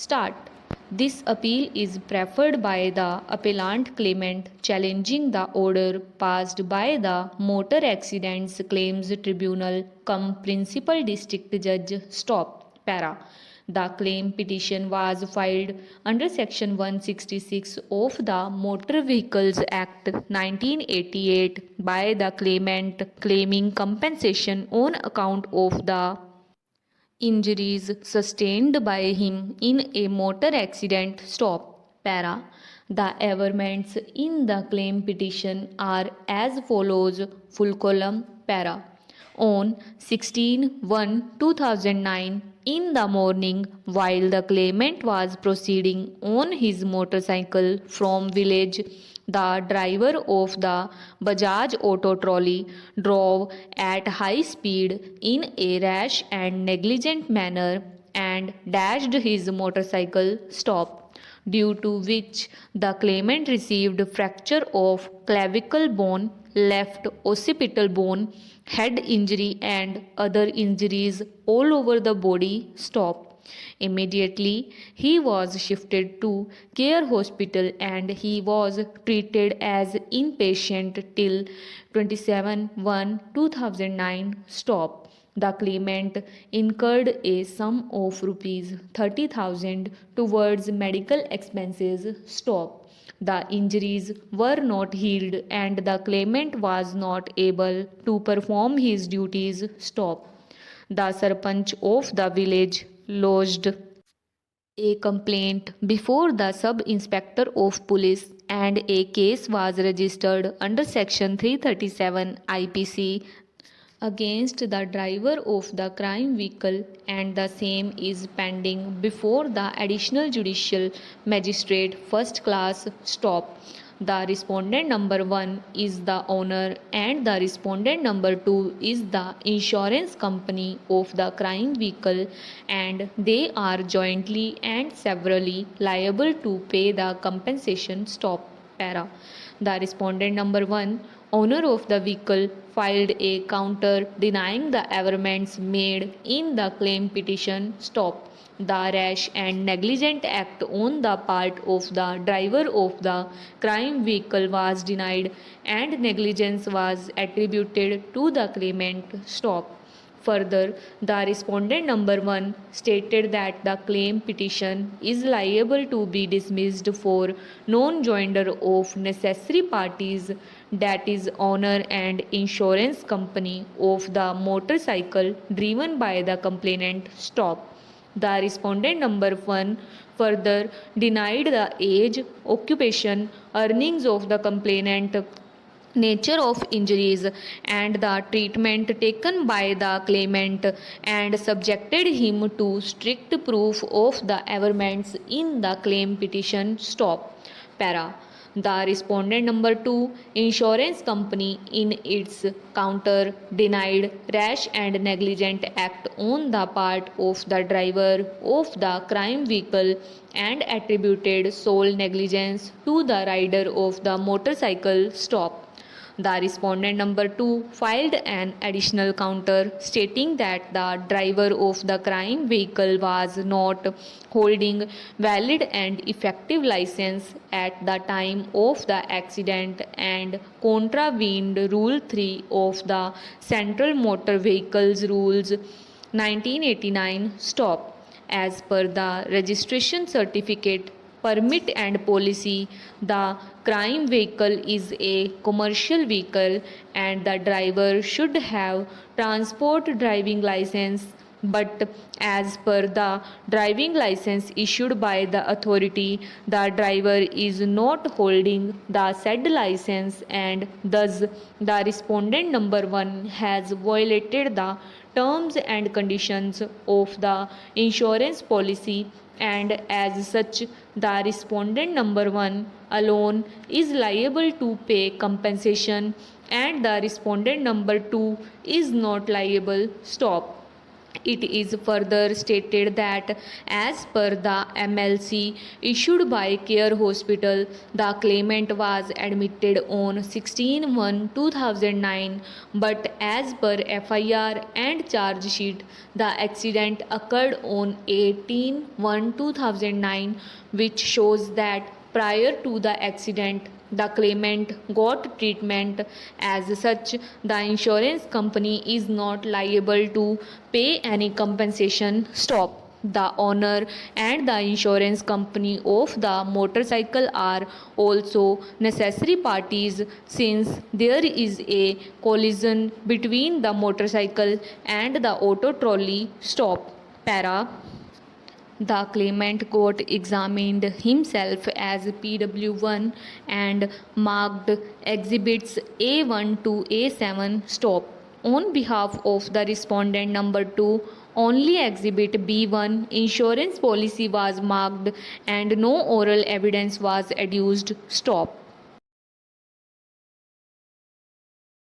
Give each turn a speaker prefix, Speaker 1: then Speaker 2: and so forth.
Speaker 1: Start. This appeal is preferred by the appellant claimant challenging the order passed by the Motor Accidents Claims Tribunal cum Principal District Judge. Stop. Para. The claim petition was filed under Section 166 of the Motor Vehicles Act 1988 by the claimant claiming compensation on account of the injuries sustained by him in a motor accident. Stop. Para. The averments in the claim petition are as follows. Full column. Para. On 16/1/2009 in the morning, while the claimant was proceeding on his motorcycle from village, the driver of the Bajaj auto trolley drove at high speed in a rash and negligent manner and dashed his motorcycle. Stop. Due to which the claimant received fracture of clavicle bone, left occipital bone, head injury and other injuries all over the body. Stop. Immediately he was shifted to Care Hospital and he was treated as inpatient till 27/1/2009. Stop. The claimant incurred a sum of rupees 30,000 towards medical expenses. Stop. The injuries were not healed and the claimant was not able to perform his duties. Stop. The Sarpanch of the village lodged a complaint before the Sub-Inspector of Police and a case was registered under Section 337 IPC against the driver of the crime vehicle and the same is pending before the Additional Judicial Magistrate First Class. Stop. The respondent number 1 is the owner and the respondent number 2 is the insurance company of the crime vehicle and they are jointly and severally liable to pay the compensation. Stop. Para. The respondent number 1, owner of the vehicle, filed a counter denying the averments made in the claim petition. Stop. The rash and negligent act on the part of the driver of the crime vehicle was denied and negligence was attributed to the claimant. Stop. Further, the respondent number 1 stated that the claim petition is liable to be dismissed for non-joinder of necessary parties, that is, owner and insurance company of the motorcycle driven by the complainant. Stop. The respondent number 1 further denied the age, occupation, earnings of the complainant, nature of injuries and the treatment taken by the claimant and subjected him to strict proof of the averments in the claim petition. Stop. Para. The respondent number 2, insurance company, in its counter denied rash and negligent act on the part of the driver of the crime vehicle and attributed sole negligence to the rider of the motorcycle. Stop. The respondent number 2 filed an additional counter stating that the driver of the crime vehicle was not holding valid and effective license at the time of the accident and contravened Rule 3 of the Central Motor Vehicles Rules 1989. Stop. As per the registration certificate, permit and policy, the crime vehicle is a commercial vehicle and the driver should have transport driving license, but as per the driving license issued by the authority, the driver is not holding the said license and thus the respondent number 1 has violated the terms and conditions of the insurance policy and as such the respondent number 1 alone is liable to pay compensation and the respondent number 2 is not liable. Stop. It is further stated that as per the MLC issued by Care Hospital, the claimant was admitted on 16/1/2009, but as per FIR and charge sheet, the accident occurred on 18/1/2009, which shows that prior to the accident, the claimant got treatment. As such, the insurance company is not liable to pay any compensation. Stop. The owner and the insurance company of the motorcycle are also necessary parties since there is a collision between the motorcycle and the auto trolley. Stop. Para. The claimant got examined himself as PW1 and marked exhibits A1 to A7. Stop. On behalf of the respondent number 2, only exhibit B1 insurance policy was marked and no oral evidence was adduced. Stop.